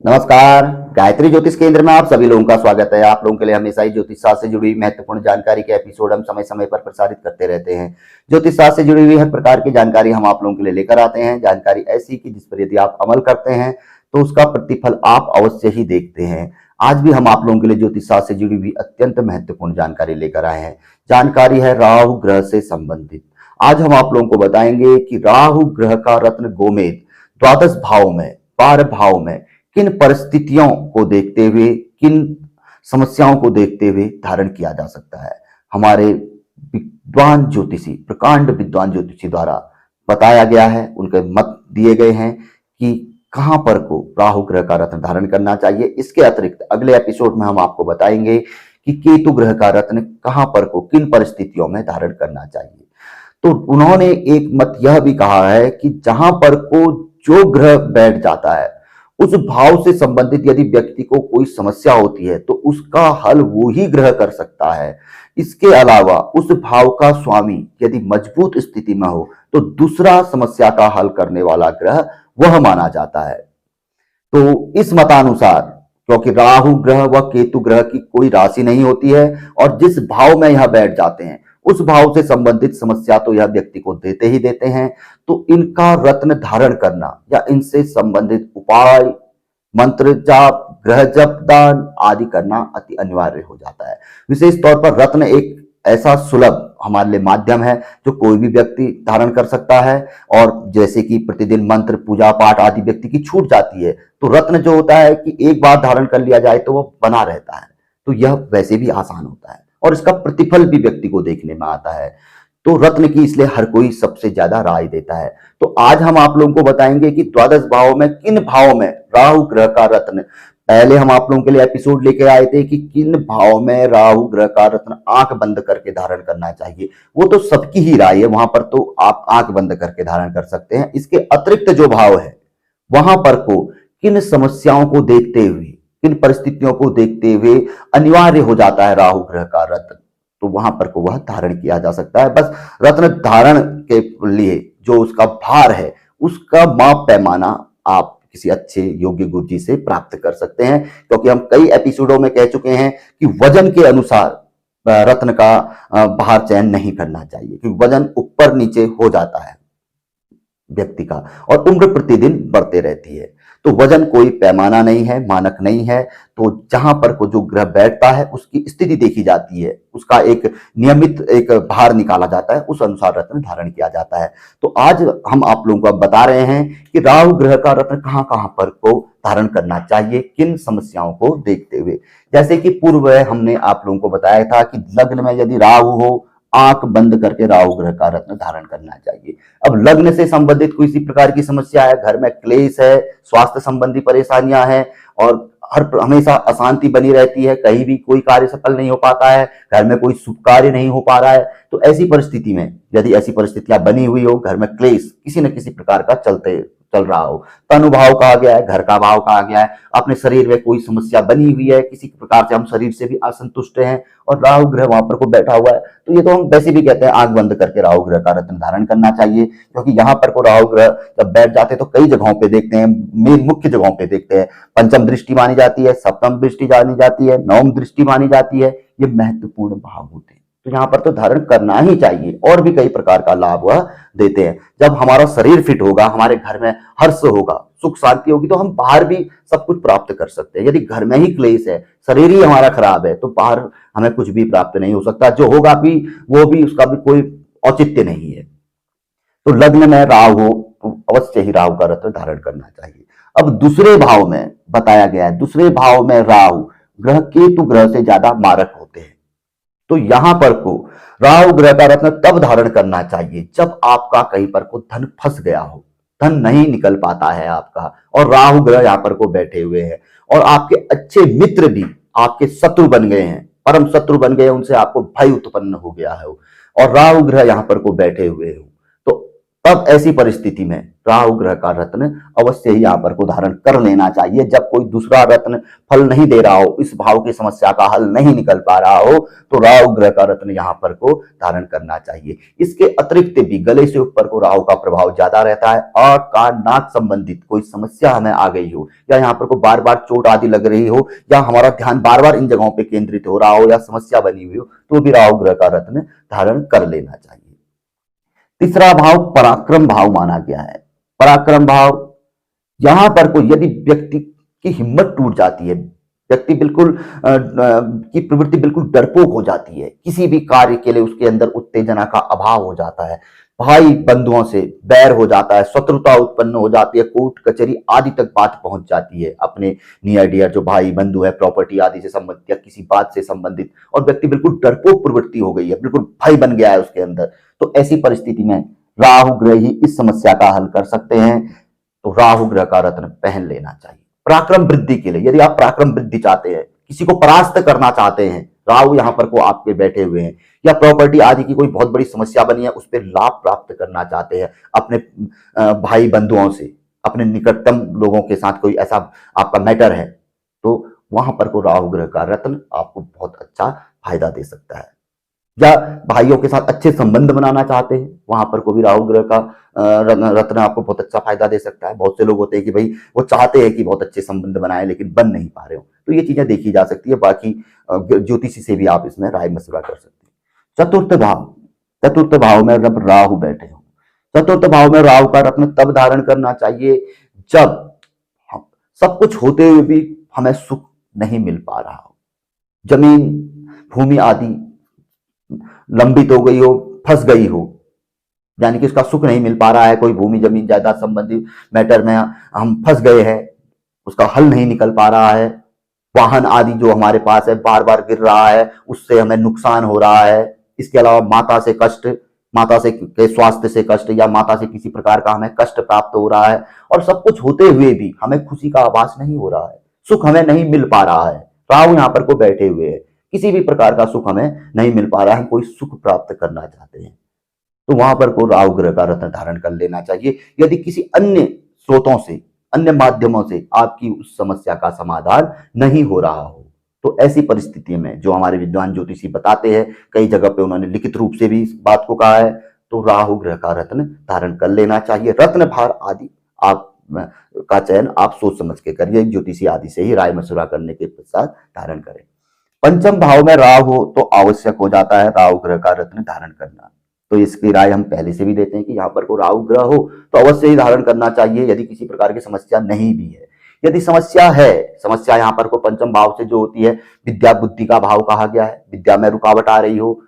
नमस्कार। गायत्री ज्योतिष केंद्र में आप सभी लोगों का स्वागत है। आप लोगों के लिए हमेशा ही ज्योतिष शास्त्र से जुड़ी महत्वपूर्ण जानकारी के एपिसोड हम समय समय पर प्रसारित करते रहते हैं। ज्योतिष शास्त्र से जुड़ी हुई हर प्रकार की जानकारी हम आप लोगों के लिए लेकर आते हैं। जानकारी ऐसी कि जिस पर यदि आप अमल करते हैं तो उसका प्रतिफल आप अवश्य ही देखते हैं। आज भी हम आप लोगों के लिए ज्योतिष शास्त्र से जुड़ी हुई अत्यंत महत्वपूर्ण जानकारी लेकर आए हैं। जानकारी है राहु ग्रह से संबंधित। आज हम आप लोगों को बताएंगे कि राहु ग्रह का रत्न गोमेद द्वादश भाव में, 12 भाव में किन परिस्थितियों को देखते हुए, किन समस्याओं को देखते हुए धारण किया जा सकता है। हमारे विद्वान ज्योतिषी, प्रकांड विद्वान ज्योतिषी द्वारा बताया गया है, उनके मत दिए गए हैं कि कहां पर को राहु ग्रह का रत्न धारण करना चाहिए। इसके अतिरिक्त अगले एपिसोड में हम आपको बताएंगे कि केतु ग्रह का रत्न कहां पर को, किन परिस्थितियों में धारण करना चाहिए। तो उन्होंने एक मत यह भी कहा है कि जहां पर को जो ग्रह बैठ जाता है उस भाव से संबंधित यदि व्यक्ति को कोई समस्या होती है तो उसका हल वो ही ग्रह कर सकता है। इसके अलावा उस भाव का स्वामी यदि मजबूत स्थिति में हो तो दूसरा समस्या का हल करने वाला ग्रह वह माना जाता है। तो इस मतानुसार, क्योंकि राहु ग्रह व केतु ग्रह की कोई राशि नहीं होती है और जिस भाव में यह बैठ जाते हैं उस भाव से संबंधित समस्या तो यह व्यक्ति को देते ही देते हैं। तो इनका रत्न धारण करना या इनसे संबंधित उपाय, मंत्र जाप, ग्रह जप, दान आदि करना अति अनिवार्य हो जाता है। विशेष तौर पर रत्न एक ऐसा सुलभ हमारे लिए माध्यम है जो कोई भी व्यक्ति धारण कर सकता है। और जैसे कि प्रतिदिन मंत्र, पूजा पाठ आदि व्यक्ति की छूट जाती है, तो रत्न जो होता है कि एक बार धारण कर लिया जाए तो वो बना रहता है। तो यह वैसे भी आसान होता है और इसका प्रतिफल भी व्यक्ति को देखने में आता है। तो रत्न की इसलिए हर कोई सबसे ज्यादा राय देता है। तो आज हम आप लोगों को बताएंगे कि द्वादश भाव में किन भाव में राहु ग्रह का रत्न, पहले हम आप लोगों के लिए एपिसोड लेकर आए थे कि किन भाव में राहु ग्रह का रत्न आंख बंद करके धारण करना चाहिए। वो तो सबकी ही राय है, वहां पर तो आप आंख बंद करके धारण कर सकते हैं। इसके अतिरिक्त जो भाव है वहां पर को किन समस्याओं को देखते हुए, किन परिस्थितियों को देखते हुए अनिवार्य हो जाता है राहु ग्रह का रत्न, तो वहां पर को वह धारण किया जा सकता है। बस रत्न धारण के लिए जो उसका भार है उसका माप पैमाना आप किसी अच्छे योग्य गुरु जी से प्राप्त कर सकते हैं। क्योंकि हम कई एपिसोडों में कह चुके हैं कि वजन के अनुसार रत्न का भार चयन नहीं करना चाहिए, क्योंकि वजन ऊपर नीचे हो जाता है व्यक्ति का और उम्र प्रतिदिन बढ़ते रहती है। तो वजन कोई पैमाना नहीं है, मानक नहीं है। तो जहां पर को जो ग्रह बैठता है उसकी स्थिति देखी जाती है, उसका एक नियमित एक भार निकाला जाता है, उस अनुसार रत्न धारण किया जाता है। तो आज हम आप लोगों को बता रहे हैं कि राहु ग्रह का रत्न कहां कहां पर को धारण करना चाहिए, किन समस्याओं को देखते हुए। जैसे कि पूर्व हमने आप लोगों को बताया था कि लग्न में यदि राहु हो, आंख बंद करके राहु ग्रह का रत्न धारण करना चाहिए। अब लग्न से संबंधित किसी प्रकार की समस्या है, घर में क्लेश है, स्वास्थ्य संबंधी परेशानियां हैं और हमेशा अशांति बनी रहती है, कहीं भी कोई कार्य सफल नहीं हो पाता है, घर में कोई शुभ कार्य नहीं हो पा रहा है, तो ऐसी परिस्थिति में यदि ऐसी परिस्थितियां बनी हुई हो, घर में क्लेश किसी न किसी प्रकार का चल रहा हो, तनु भाव कहा गया है, घर का भाव कहा गया है, अपने शरीर में कोई समस्या बनी हुई है, किसी प्रकार से हम शरीर से भी असंतुष्ट हैं और राहु ग्रह वहां पर को बैठा हुआ है, तो ये तो हम वैसे भी कहते हैं आंख बंद करके राहु ग्रह का रत्न धारण करना चाहिए। क्योंकि यहाँ पर को राहु ग्रह जब बैठ जाते हैं तो कई जगहों पे देखते हैं, मेन मुख्य जगहों पे देखते हैं, पंचम दृष्टि मानी जाती है, सप्तम दृष्टि मानी जाती है, नवम दृष्टि मानी जाती है, ये महत्वपूर्ण भाव होते हैं। तो यहाँ पर तो धारण करना ही चाहिए और भी कई प्रकार का लाभ वह देते हैं। जब हमारा शरीर फिट होगा, हमारे घर में हर्ष होगा, सुख शांति होगी, तो हम बाहर भी सब कुछ प्राप्त कर सकते हैं। यदि घर में ही क्लेश है, शरीर ही हमारा खराब है, तो बाहर हमें कुछ भी प्राप्त नहीं हो सकता, जो होगा भी वो भी उसका भी कोई औचित्य नहीं है। तो लग्न में राहु हो तो अवश्य ही राहु का रत्न धारण करना चाहिए। अब दूसरे भाव में बताया गया है, दूसरे भाव में राहु ग्रह केतु ग्रह से ज्यादा मारक होते हैं। तो यहां पर को राहु ग्रह का रत्न तब धारण करना चाहिए जब आपका कहीं पर को धन फंस गया हो, धन नहीं निकल पाता है आपका और राहु ग्रह यहां पर को बैठे हुए हैं और आपके अच्छे मित्र भी आपके शत्रु बन गए हैं, परम शत्रु बन गए, उनसे आपको भय उत्पन्न हो गया है और राहु ग्रह यहां पर को बैठे हुए हो, तो तब ऐसी परिस्थिति में राहु ग्रह का रत्न अवश्य ही यहाँ पर को धारण कर लेना चाहिए। जब कोई दूसरा रत्न फल नहीं दे रहा हो, इस भाव की समस्या का हल नहीं निकल पा रहा हो, तो राहु ग्रह का रत्न यहाँ पर को धारण करना चाहिए। इसके अतिरिक्त भी गले से ऊपर को राहु का प्रभाव ज्यादा रहता है और कान नाक संबंधित कोई समस्या हमें आ गई हो, या यहाँ पर को बार बार चोट आदि लग रही हो, या हमारा ध्यान बार बार इन जगहों पर केंद्रित हो रहा हो, या समस्या बनी हुई हो, तो भी राहु ग्रह का रत्न धारण कर लेना चाहिए। तीसरा भाव पराक्रम भाव माना गया है। पराक्रम भाव, यहां पर कोई यदि व्यक्ति की हिम्मत टूट जाती है, व्यक्ति बिल्कुल की प्रवृत्ति बिल्कुल डरपोक हो जाती है, किसी भी कार्य के लिए उसके अंदर उत्तेजना का अभाव हो जाता है, भाई बंधुओं से बैर हो जाता है, शत्रुता उत्पन्न हो जाती है, कोर्ट कचहरी आदि तक बात पहुंच जाती है, अपने नियर डियर जो भाई बंधु है, प्रॉपर्टी आदि से संबंधित या किसी बात से संबंधित, और व्यक्ति बिल्कुल डरपोक प्रवृत्ति हो गई है, बिल्कुल भय बन गया है उसके अंदर, तो ऐसी परिस्थिति में राहु ग्रह ही इस समस्या का हल कर सकते हैं। तो राहु ग्रह का रत्न पहन लेना चाहिए पराक्रम वृद्धि के लिए। यदि आप पराक्रम वृद्धि चाहते हैं, किसी को परास्त करना चाहते हैं, राहु यहाँ पर को आपके बैठे हुए हैं, या प्रॉपर्टी आदि की कोई बहुत बड़ी समस्या बनी है, उस पर लाभ प्राप्त करना चाहते हैं अपने भाई बंधुओं से, अपने निकटतम लोगों के साथ कोई ऐसा आपका मैटर है, तो वहां पर को राहु ग्रह का रत्न आपको बहुत अच्छा फायदा दे सकता है। या भाइयों के साथ अच्छे संबंध बनाना चाहते हैं, वहां पर को भी राहु ग्रह का रत्न आपको बहुत अच्छा फायदा दे सकता है। बहुत से लोग होते हैं कि भाई वो चाहते हैं कि बहुत अच्छे संबंध बनाए लेकिन बन नहीं पा रहे हो, तो ये चीजें देखी जा सकती है। बाकी ज्योतिषी से भी आप इसमें राय मशवरा कर सकते हैं। चतुर्थ भाव में जब राहु बैठे हो, चतुर्थ भाव में राहु का रत्न तब धारण करना चाहिए जब सब कुछ होते हुए भी हमें सुख नहीं मिल पा रहा हो, जमीन भूमि आदि लंबित हो गई हो, फंस गई हो, यानी कि उसका सुख नहीं मिल पा रहा है, कोई भूमि जमीन जायदाद संबंधी मैटर में हम फंस गए हैं, उसका हल नहीं निकल पा रहा है, वाहन आदि जो हमारे पास है बार बार गिर रहा है, उससे हमें नुकसान हो रहा है, इसके अलावा माता से कष्ट, माता से के स्वास्थ्य से कष्ट, या माता से किसी प्रकार का हमें कष्ट प्राप्त हो रहा है, और सब कुछ होते हुए भी हमें खुशी का आभास नहीं हो रहा है, सुख हमें नहीं मिल पा रहा है। राहु यहाँ पर को बैठे हुए हैं, किसी भी प्रकार का सुख हमें नहीं मिल पा रहा है, हम कोई सुख प्राप्त करना चाहते हैं, तो वहां पर को राहु ग्रह का रत्न धारण कर लेना चाहिए। यदि किसी अन्य स्रोतों से, अन्य माध्यमों से आपकी उस समस्या का समाधान नहीं हो रहा हो, तो ऐसी परिस्थिति में जो हमारे विद्वान ज्योतिषी बताते हैं, कई जगह पे उन्होंने लिखित रूप से भी इस बात को कहा है, तो राहु ग्रह का रत्न धारण कर लेना चाहिए। रत्न भार आदि आप का चयन आप सोच समझ के करिए, ज्योतिषी आदि से ही राय मशुरा करने के पश्चात धारण करें। पंचम भाव में राहु हो तो आवश्यक हो जाता है राहु ग्रह का रत्न धारण करना, तो इसकी राय हम पहले से भी देते हैं कि यहाँ पर को राहु ग्रह हो तो अवश्य ही धारण करना चाहिए, यदि किसी प्रकार की समस्या नहीं भी है। यदि समस्या है, समस्या यहाँ पर को पंचम भाव से जो होती है, विद्या बुद्धि का भाव कहा गया है, विद्या में रुकावट आ रही हो,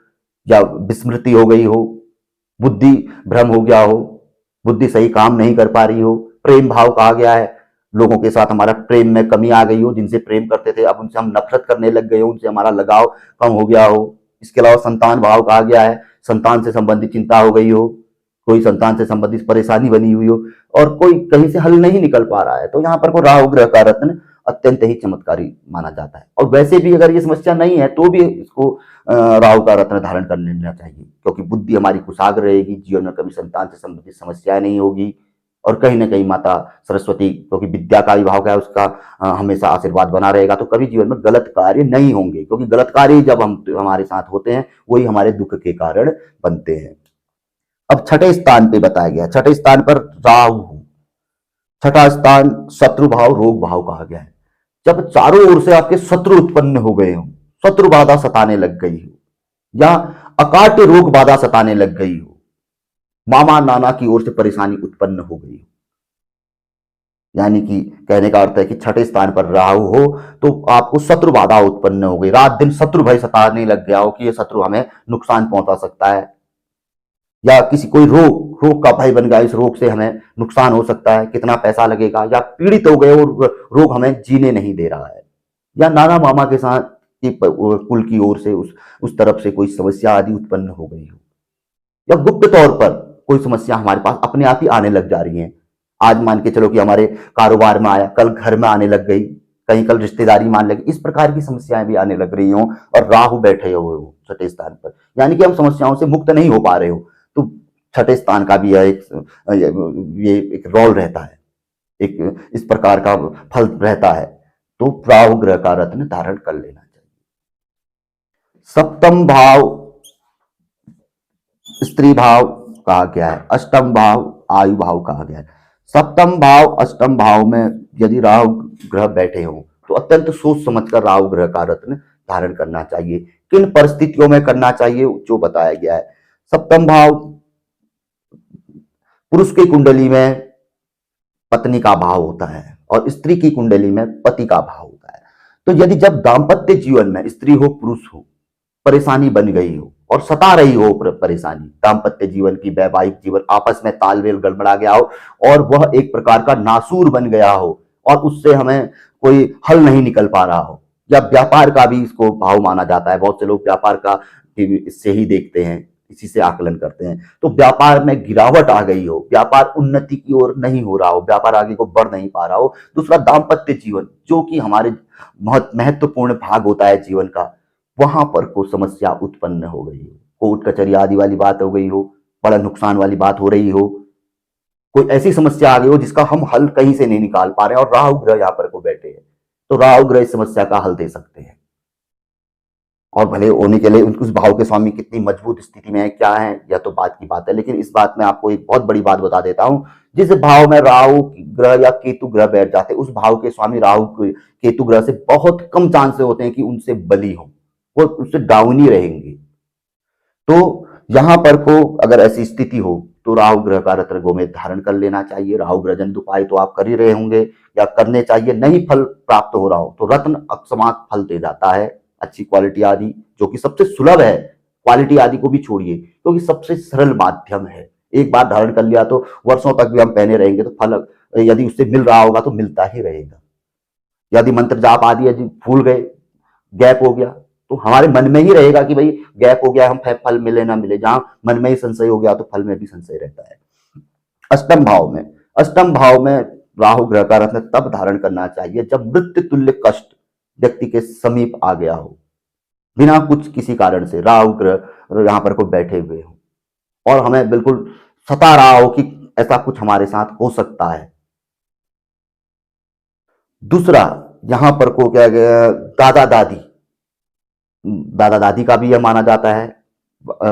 या विस्मृति हो गई हो, बुद्धि भ्रम हो गया हो, बुद्धि सही काम नहीं कर पा रही हो, प्रेम भाव कहा गया है, लोगों के साथ हमारा प्रेम में कमी आ गई हो, जिनसे प्रेम करते थे अब उनसे हम नफरत करने लग गए हो, उनसे हमारा लगाव कम हो गया हो। इसके अलावा संतान भाव कहा गया है, संतान से संबंधित चिंता हो गई हो, कोई संतान से संबंधित परेशानी बनी हुई हो, और कोई कहीं से हल नहीं निकल पा रहा है, तो यहाँ पर को राहु ग्रह का रत्न अत्यंत ही चमत्कारी माना जाता है। और वैसे भी अगर ये समस्या नहीं है तो भी इसको राहु का रत्न धारण कर लेना चाहिए, क्योंकि बुद्धि हमारी कुशाग्र रहेगी, जीवन में कभी संतान से संबंधित समस्याएं नहीं होगी, और कहीं ना कहीं माता सरस्वती, क्योंकि विद्या का विभाग है उसका हमेशा आशीर्वाद बना रहेगा, तो कभी जीवन में गलत कार्य नहीं होंगे, क्योंकि गलत कार्य जब हमारे साथ होते हैं वही हमारे दुख के कारण बनते हैं। अब छठे स्थान पे बताया गया, छठे स्थान पर राहु, छठा स्थान शत्रु भाव रोग भाव कहा गया है। जब चारों ओर से आपके शत्रु उत्पन्न हो गए हो, शत्रु बाधा सताने लग गई हो, या अकाट्य रोग बाधा सताने लग गई हो, मामा नाना की ओर से परेशानी उत्पन्न हो गई हो, यानी कि कहने का अर्थ है कि छठे स्थान पर राहु हो तो आपको शत्रु बाधा उत्पन्न हो गई, रात दिन शत्रु भय सताने लग गया हो कि ये शत्रु हमें नुकसान पहुंचा सकता है, या किसी कोई रोग का भय बन गया, इस रोग से हमें नुकसान हो सकता है, कितना पैसा लगेगा, या पीड़ित हो गए और रोग हमें जीने नहीं दे रहा है, या नाना मामा के साथ कुल की ओर से उस तरफ से कोई समस्या आदि उत्पन्न हो गई हो, या गुप्त तौर पर कोई समस्या हमारे पास अपने आप ही आने लग जा रही है। आज मान के चलो कि हमारे कारोबार में आया, कल घर में आने लग गई, कहीं कल रिश्तेदारी मान लगी, इस प्रकार की समस्याएं भी आने लग रही हो, और राहु बैठे हुए हो छठे स्थान पर, यानी कि हम समस्याओं से मुक्त नहीं हो पा रहे हो, तो छठे स्थान का भी यह ये एक रोल रहता है, एक इस प्रकार का फल रहता है। तो राहु ग्रह का रत्न धारण कर लेना चाहिए। सप्तम भाव स्त्री भाव कहा गया है, अष्टम भाव आयु भाव कहा गया है। सप्तम भाव अष्टम भाव में यदि राहु ग्रह बैठे हों तो अत्यंत सोच समझकर राहु ग्रह का रत्न धारण करना चाहिए। किन परिस्थितियों में करना चाहिए जो बताया गया है। सप्तम भाव पुरुष की कुंडली में पत्नी का भाव होता है और स्त्री की कुंडली में पति का भाव होता है। तो यदि जब दाम्पत्य जीवन में स्त्री हो पुरुष हो परेशानी बन गई हो और सता रही हो परेशानी, दाम्पत्य जीवन की वैवाहिक जीवन आपस में तालमेल गड़बड़ा गया हो और वह एक प्रकार का नासूर बन गया हो और उससे हमें कोई हल नहीं निकल पा रहा हो, या व्यापार का भी इसको भाव माना जाता है। बहुत से लोग व्यापार का इससे ही देखते हैं, इसी से आकलन करते हैं। तो व्यापार में गिरावट आ गई हो, व्यापार उन्नति की ओर नहीं हो रहा हो, व्यापार आगे को बढ़ नहीं पा रहा हो। दूसरा दाम्पत्य जीवन जो कि हमारे महत्वपूर्ण भाग होता है जीवन का, वहां पर कोई समस्या उत्पन्न हो गई हो, कोर्ट कचहरी आदि वाली बात हो गई हो, बड़ा नुकसान वाली बात हो रही हो, कोई ऐसी समस्या आ गई हो जिसका हम हल कहीं से नहीं निकाल पा रहे हैं और राहु ग्रह यहाँ पर को बैठे हैं, तो राहु ग्रह इस समस्या का हल दे सकते हैं। और भले होने के लिए उस भाव के स्वामी कितनी मजबूत स्थिति में है क्या है यह तो बात की बात है, लेकिन इस बात में आपको एक बहुत बड़ी बात बता देता हूं। जिस भाव में राहु ग्रह या केतु ग्रह बैठ जाते हैं उस भाव के स्वामी राहु केतु ग्रह से बहुत कम चांस होते हैं कि उनसे बली हो, वो उससे डाउन ही रहेंगे। तो यहां पर को अगर ऐसी स्थिति हो तो राहु ग्रह का रत्न गोमेद धारण कर लेना चाहिए। राहु ग्रह जनित उपाय तो आप कर ही रहे होंगे या करने चाहिए। नहीं फल प्राप्त हो रहा हो तो रत्न अकस्मात फल दे जाता है, अच्छी क्वालिटी आदि, जो कि सबसे सुलभ है। क्वालिटी आदि को भी छोड़िए क्योंकि सबसे सरल माध्यम है। एक बार धारण कर लिया तो वर्षों तक भी हम पहने रहेंगे तो फल यदि उससे मिल रहा होगा तो मिलता ही रहेगा। यदि मंत्र जाप आदि यदि भूल गए, गैप हो गया, तो हमारे मन में ही रहेगा कि भाई गैप हो गया, हम फल मिले ना मिले। जहां मन में ही संशय हो गया तो फल में भी संशय रहता है। अष्टम भाव में राहु ग्रह का रत्न तब धारण करना चाहिए जब मृत्यु तुल्य कष्ट व्यक्ति के समीप आ गया हो, बिना कुछ किसी कारण से राहु ग्रह यहां पर को बैठे हुए हो और हमें बिल्कुल सता रहा हो कि ऐसा कुछ हमारे साथ हो सकता है। दूसरा यहां पर को क्या गया, दादा दादी का भी यह माना जाता है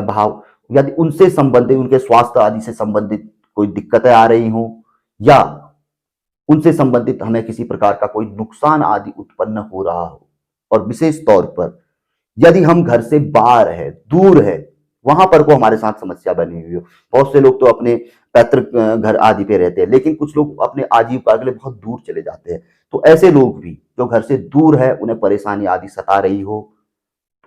भाव। यदि उनसे संबंधित, उनके स्वास्थ्य आदि से संबंधित कोई दिक्कतें आ रही हो या उनसे संबंधित हमें किसी प्रकार का कोई नुकसान आदि उत्पन्न हो रहा हो, और विशेष तौर पर यदि हम घर से बाहर है, दूर है, वहां पर को हमारे साथ समस्या बनी हुई हो। बहुत से लोग तो अपने पैतृक घर आदि पे रहते हैं, लेकिन कुछ लोग अपने आजीविका के लिए बहुत दूर चले जाते हैं। तो ऐसे लोग भी जो घर से दूर है, उन्हें परेशानी आदि सता रही हो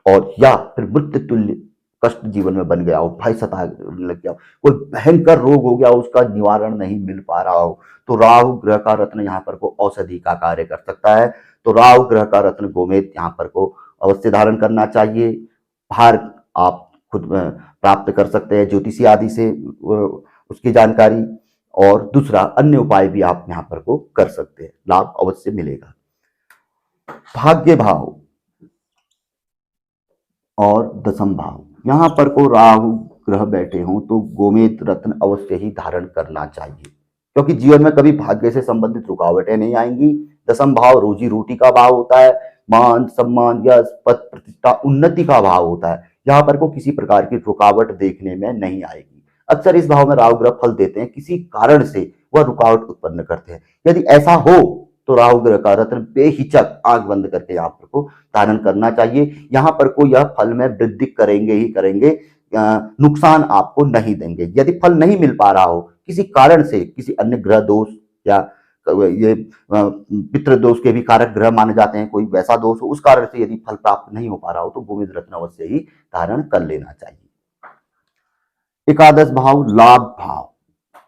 और या फिर मृत्यु तुल्य कष्ट जीवन में बन गया हो, भय सता लग गया हो, कोई भयंकर रोग हो गया, उसका निवारण नहीं मिल पा रहा हो, तो राहु ग्रह का रत्न यहाँ पर को औषधि का कार्य कर सकता है। तो राहु ग्रह का रत्न गोमेद यहाँ पर को अवश्य धारण करना चाहिए। भार आप खुद प्राप्त कर सकते हैं ज्योतिषी आदि से उसकी जानकारी, और दूसरा अन्य उपाय भी आप यहाँ पर को कर सकते हैं, लाभ अवश्य मिलेगा। भाग्य भाव और दशम भाव, यहां पर को राहु ग्रह बैठे हों तो गोमेद रत्न अवश्य ही धारण करना चाहिए, क्योंकि जीवन में कभी भाग्य से संबंधित रुकावटें नहीं आएंगी। दशम भाव रोजी रोटी का भाव होता है, मान सम्मान यश पद प्रतिष्ठा उन्नति का भाव होता है। यहाँ पर को किसी प्रकार की रुकावट देखने में नहीं आएगी। अक्सर इस भाव में राहु ग्रह फल देते हैं, किसी कारण से वह रुकावट उत्पन्न करते हैं। यदि ऐसा हो तो राहु ग्रह का रत्न बेहिचक आंख बंद करके यहाँ पर को धारण करना चाहिए। यहाँ पर को यह फल में वृद्धि करेंगे ही करेंगे, नुकसान आपको नहीं देंगे। यदि फल नहीं मिल पा रहा हो किसी कारण से, किसी अन्य ग्रह दोष या ये पितृ दोष के भी कारक ग्रह माने जाते हैं, कोई वैसा दोष हो, उस कारण से यदि फल प्राप्त नहीं हो पा रहा हो तो गोमेद रत्न अवश्य ही धारण कर लेना चाहिए। एकादश भाव लाभ भाव,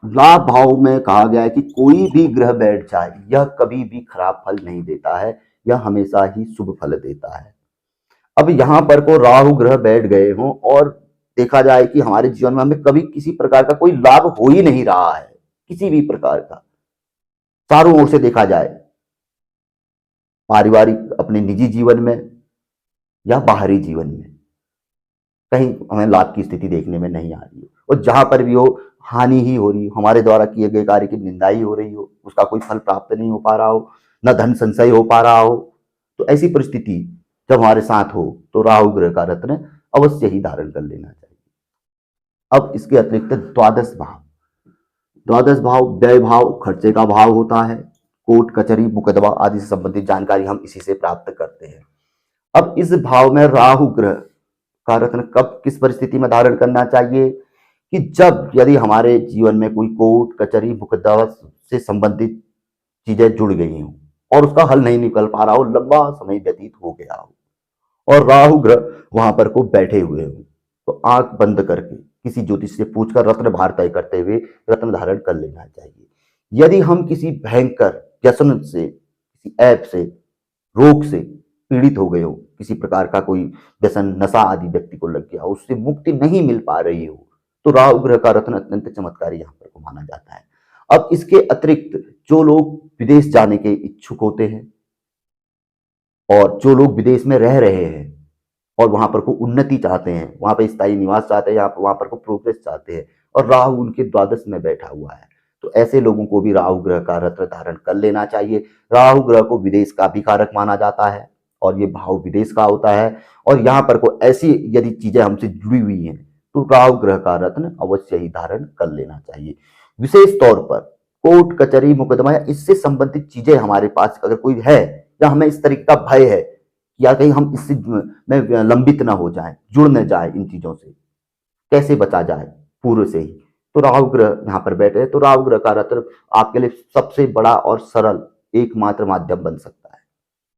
लाभ भाव में कहा गया है कि कोई भी ग्रह बैठ जाए यह कभी भी खराब फल नहीं देता है, यह हमेशा ही शुभ फल देता है। अब यहां पर को राहु ग्रह बैठ गए हों और देखा जाए कि हमारे जीवन में हमें कभी किसी प्रकार का कोई लाभ हो ही नहीं रहा है, किसी भी प्रकार का, चारों ओर से देखा जाए, पारिवारिक अपने निजी जीवन में या बाहरी जीवन में, कहीं हमें लाभ की स्थिति देखने में नहीं आ रही है, और जहां पर भी हो हानि ही हो रही हो, हमारे द्वारा किए गए कार्य की निंदा ही हो रही हो, उसका कोई फल प्राप्त नहीं हो पा रहा हो, न धन संचय हो पा रहा हो, तो ऐसी परिस्थिति जब हमारे साथ हो तो राहु ग्रह का रत्न अवश्य ही धारण कर लेना चाहिए। अब इसके अतिरिक्त द्वादश भाव, द्वादश भाव व्यय भाव, खर्चे का भाव होता है। कोर्ट कचहरी मुकदमा आदि से संबंधित जानकारी हम इसी से प्राप्त करते हैं। अब इस भाव में राहु ग्रह का रत्न कब किस परिस्थिति में धारण करना चाहिए कि जब यदि हमारे जीवन में कोई कोर्ट कचहरी मुकदमा से संबंधित चीजें जुड़ गई हों और उसका हल नहीं निकल पा रहा हो, लंबा समय व्यतीत हो गया हो और राहु ग्रह वहां पर को बैठे हुए हो, तो आंख बंद करके किसी ज्योतिष से पूछकर रत्न भार तय करते हुए रत्न धारण कर लेना चाहिए। यदि हम किसी भयंकर व्यसन से, किसी ऐप से, रोग से पीड़ित हो गए हो, किसी प्रकार का कोई व्यसन नशा आदि व्यक्ति को लग गया हो, उससे मुक्ति नहीं मिल पा रही हो, तो राहु ग्रह का रत्न अत्यंत चमत्कारी यहाँ पर को माना जाता है। अब इसके अतिरिक्त जो लोग विदेश जाने के इच्छुक होते हैं और जो लोग विदेश में रह रहे हैं और वहां पर को उन्नति चाहते हैं, वहां पर स्थायी निवास चाहते हैं, वहां पर को प्रोग्रेस चाहते हैं और राहु उनके द्वादश में बैठा हुआ है, तो ऐसे लोगों को भी राहु ग्रह का रत्न धारण कर लेना चाहिए। राहु ग्रह को विदेश का भी कारक माना जाता है और ये भाव विदेश का होता है और यहाँ पर को ऐसी यदि चीजें हमसे जुड़ी हुई हैं तो राहु ग्रह का रत्न अवश्य ही धारण कर लेना चाहिए। विशेष तौर पर कोर्ट कचहरी मुकदमा या इससे संबंधित चीजें हमारे पास अगर कोई है या हमें इस तरीके का भय है या कहीं हम इससे में लंबित ना हो जाए, जुड़ न जाए, इन चीजों से कैसे बचा जाए पूर्व से ही, तो राहु ग्रह यहाँ पर बैठे हैं, तो राहु ग्रह का रत्न आपके लिए सबसे बड़ा और सरल एकमात्र माध्यम बन सकता है,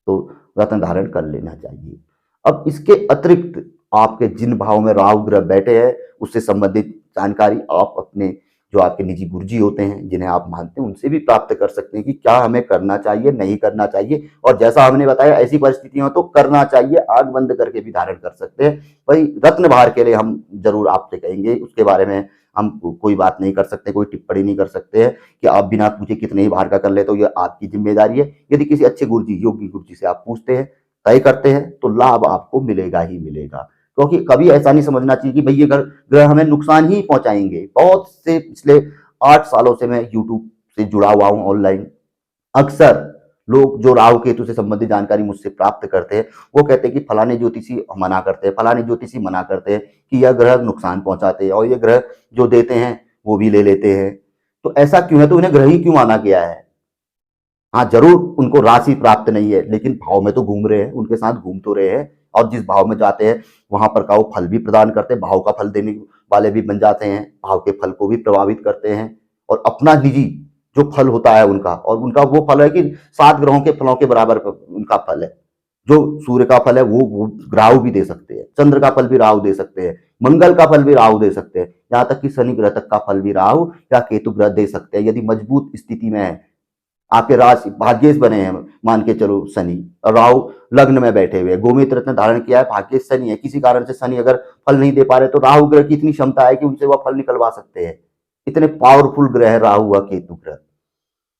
तो रत्न धारण कर लेना चाहिए। अब इसके अतिरिक्त आपके जिन भाव में राहु ग्रह बैठे हैं उससे संबंधित जानकारी आप अपने जो आपके निजी गुरुजी होते हैं जिन्हें आप मानते हैं उनसे भी प्राप्त कर सकते हैं कि क्या हमें करना चाहिए, नहीं करना चाहिए, और जैसा हमने बताया ऐसी परिस्थितियां तो करना चाहिए, आंख बंद करके भी धारण कर सकते हैं। वही रत्न भार के लिए हम जरूर आपसे कहेंगे, उसके बारे में हम कोई बात नहीं कर सकते, कोई टिप्पणी नहीं कर सकते हैं कि आप बिना पूछे कितने ही भार का कर ले, तो ये आपकी जिम्मेदारी है। यदि किसी अच्छे गुरुजी, योगी गुरुजी से आप पूछते हैं, तय करते हैं, तो लाभ आपको मिलेगा ही मिलेगा। क्योंकि कभी ऐसा नहीं समझना चाहिए कि भाई ये ग्रह हमें नुकसान ही पहुंचाएंगे। बहुत से पिछले 8 सालों से मैं यूट्यूब से जुड़ा हुआ हूं ऑनलाइन, अक्सर लोग जो राहु केतु से संबंधित जानकारी मुझसे प्राप्त करते हैं वो कहते हैं कि फलाने ज्योतिषी मना करते हैं, फलाने ज्योतिषी मना करते हैं कि यह ग्रह नुकसान पहुंचाते हैं और ये ग्रह जो देते हैं वो भी ले लेते हैं। तो ऐसा क्यों है, तो इन्हें ग्रह ही क्यों माना गया है? हाँ जरूर उनको राशि प्राप्त नहीं है लेकिन भाव में तो घूम रहे हैं, उनके साथ घूम तो रहे हैं और जिस भाव में जाते हैं वहां पर का वो फल भी प्रदान करते हैं, भाव का फल देने वाले भी बन जाते हैं, भाव के फल को भी प्रभावित करते हैं और अपना निजी जो फल होता है उनका, और उनका वो फल है कि 7 ग्रहों के फलों के बराबर उनका फल है। जो सूर्य का फल है वो राहु भी दे सकते हैं, चंद्र का फल भी राहु दे सकते हैं, मंगल का फल भी राहु दे सकते हैं, यहाँ तक कि शनि ग्रह तक का फल भी राहु या केतु ग्रह दे सकते हैं यदि मजबूत स्थिति में है। आपके राशि भाग्येश बने हैं, मान के चलो शनि, और राहु लग्न में बैठे हुए, गोमित्र रत्न धारण किया है, भाग्येश शनि है, किसी कारण से शनि अगर फल नहीं दे पा रहे तो राहु ग्रह की इतनी क्षमता है कि उनसे वह फल निकलवा सकते हैं। इतने पावरफुल ग्रह है राहु व केतु ग्रह,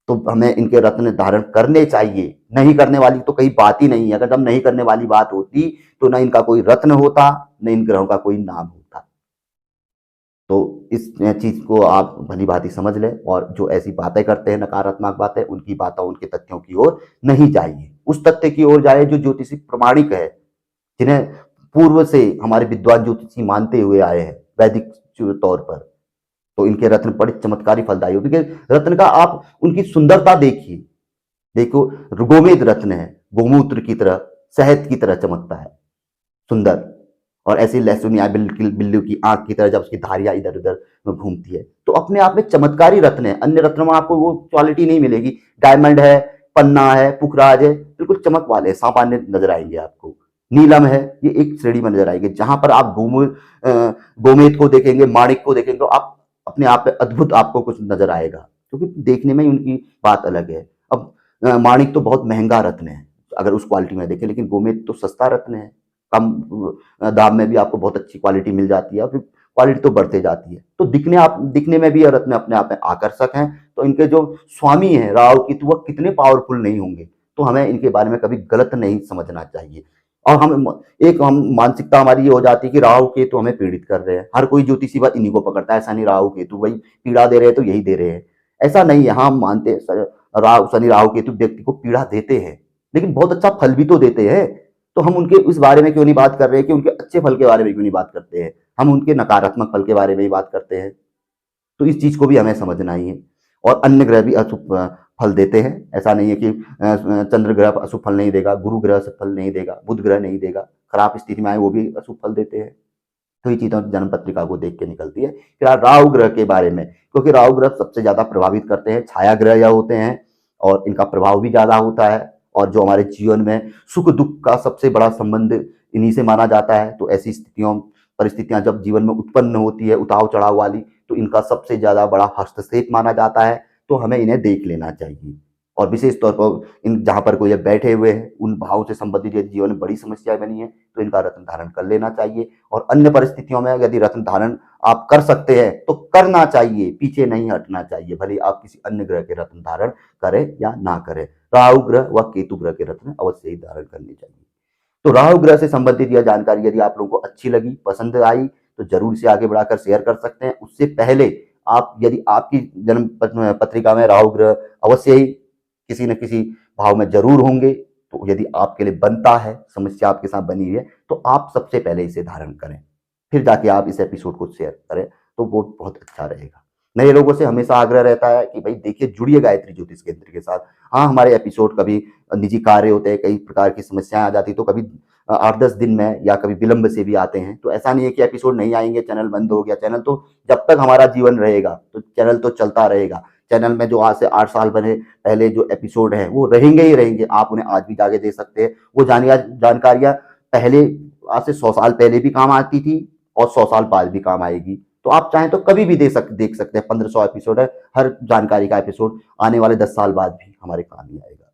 तो हमें इनके रत्न धारण करने चाहिए। नहीं करने वाली तो कहीं बात ही नहीं है, अगर हम नहीं करने वाली बात होती तो ना इनका कोई रत्न होता, न इन ग्रहों का कोई नाम होता। तो इस चीज को आप भली भांति समझ लें और जो ऐसी बातें करते हैं नकारात्मक बातें, उनकी बातों उनके तथ्यों की ओर नहीं जाइए, उस तथ्य की ओर जाए जो ज्योतिषी प्रमाणिक है, जिन्हें पूर्व से हमारे विद्वान ज्योतिषी मानते हुए आए हैं वैदिक तौर पर। तो इनके रत्न बड़े चमत्कारी फलदायी होते हैं। रत्न का आप उनकी सुंदरता देखिए, देखो गोमेद रत्न है, गोमूत्र की तरह, शहद की तरह चमकता है, सुंदर, और ऐसी लहसुन या बिल्लू की आंख की तरह जब उसकी धारियां इधर उधर में घूमती है तो अपने आप में चमत्कारी रत्न है। अन्य रत्नों में आपको वो क्वालिटी नहीं मिलेगी। डायमंड है, पन्ना है, पुखराज है, बिल्कुल चमक वाले सामान्य नजर आएंगे आपको। नीलम है, ये एक श्रेणी में नजर आएंगे। जहां पर आप गोमेद को देखेंगे, माणिक को देखेंगे तो आप अपने आप में अद्भुत आपको कुछ नजर आएगा, क्योंकि देखने में ही उनकी बात अलग है। अब माणिक तो बहुत महंगा रत्न है अगर उस क्वालिटी में देखें, लेकिन गोमेद तो सस्ता रत्न है, कम दाम में भी आपको बहुत अच्छी क्वालिटी मिल जाती है, फिर क्वालिटी तो बढ़ते जाती है। तो दिखने में भी यह रत्न अपने आप में आकर्षक हैं। तो इनके जो स्वामी हैं राहु की, तो वह कितने पावरफुल नहीं होंगे, तो हमें इनके बारे में कभी गलत नहीं समझना चाहिए। और हम मानसिकता हमारी ये हो जाती है कि राहु केतु हमें पीड़ित कर रहे हैं, हर कोई ज्योतिषी बस इन्हीं को पकड़ता है, ऐसा नहीं राहु केतु भाई पीड़ा दे रहे हैं तो यही दे रहे हैं, ऐसा नहीं है। हम मानते हैं राहु शनि राहु केतु व्यक्ति को पीड़ा देते हैं, लेकिन बहुत अच्छा फल भी तो देते हैं। तो हम उनके उस बारे में क्यों नहीं बात कर रहे हैं कि उनके अच्छे फल के बारे में क्यों नहीं बात करते हैं, हम उनके नकारात्मक फल के बारे में ही बात करते हैं। तो इस चीज को भी हमें समझना ही है। और अन्य ग्रह भी अशुभ फल देते हैं, ऐसा नहीं है कि चंद्र ग्रह अशुभ फल नहीं देगा, गुरु ग्रह अशुभ फल नहीं देगा, बुध ग्रह नहीं देगा, खराब स्थिति में आए वो भी अशुभ फल देते हैं। तो ये चीजें जन्म पत्रिका को देख के निकलती है। फिर राहु ग्रह के बारे में, क्योंकि राहु ग्रह सबसे ज्यादा प्रभावित करते हैं, छाया ग्रह यह होते हैं और इनका प्रभाव भी ज्यादा होता है। और जो हमारे जीवन में सुख दुख का सबसे बड़ा संबंध इन्हीं से माना जाता है। तो ऐसी स्थितियों परिस्थितियां जब जीवन में उत्पन्न होती है उतार चढ़ाव वाली, तो इनका सबसे ज्यादा बड़ा हस्तक्षेप माना जाता है। तो हमें इन्हें देख लेना चाहिए। और विशेष तौर पर इन जहां पर कोई ये बैठे हुए हैं उन भाव से संबंधित यदि जीवन में बड़ी समस्याएं बनी है तो इनका रत्न धारण कर लेना चाहिए। और अन्य परिस्थितियों में यदि रत्न धारण आप कर सकते हैं तो करना चाहिए, पीछे नहीं हटना चाहिए, भले आप किसी अन्य ग्रह के रत्न धारण करें या ना करें। राहु ग्रह व केतु ग्रह के रत्न अवश्य ही धारण करने चाहिए। तो राहु ग्रह से संबंधित यह जानकारी यदि आप लोगों को अच्छी लगी, पसंद आई, तो जरूर इसे आगे बढ़ाकर शेयर कर सकते हैं। उससे पहले आप यदि आपकी जन्म पत्रिका में राहु ग्रह अवश्य ही किसी न किसी भाव में जरूर होंगे, तो यदि आपके लिए बनता है, समस्या आपके साथ बनी हुई है, तो आप सबसे पहले इसे धारण करें, फिर जाके आप इस एपिसोड को शेयर करें, तो वो बहुत अच्छा रहेगा। नए लोगों से हमेशा आग्रह रहता है कि भाई देखिए, जुड़िए गायत्री ज्योतिष केंद्र के साथ। हाँ, हमारे एपिसोड कभी निजी कार्य होते हैं, कई प्रकार की समस्याएं आ जाती, तो कभी 8-10 दिन में या कभी विलंब से भी आते हैं। तो ऐसा नहीं है कि एपिसोड नहीं आएंगे, चैनल बंद हो गया। चैनल तो जब तक हमारा जीवन रहेगा तो चैनल तो चलता रहेगा। चैनल में जो आज से 8 साल बने पहले जो एपिसोड हैं वो रहेंगे ही रहेंगे, आप उन्हें आज भी जाके दे सकते हैं। वो जानकारियां पहले आज से 100 साल पहले भी काम आती थी और 100 साल बाद भी काम आएगी। तो आप चाहें तो कभी भी देख सकते हैं। 1500 एपिसोड है, हर जानकारी का एपिसोड आने वाले 10 साल बाद भी हमारे काम ही आएगा।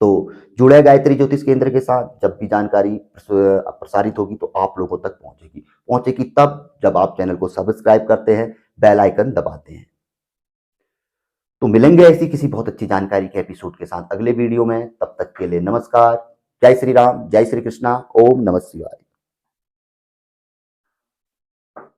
तो जुड़े गायत्री ज्योतिष केंद्र के साथ, जब भी जानकारी प्रसारित होगी तो आप लोगों तक पहुंचेगी तब जब आप चैनल को सब्सक्राइब करते हैं, बेल आइकन दबाते हैं। तो मिलेंगे ऐसी किसी बहुत अच्छी जानकारी के एपिसोड के साथ अगले वीडियो में। तब तक के लिए नमस्कार। जय श्री राम, जय श्री कृष्णा, ओम नमः शिवाय।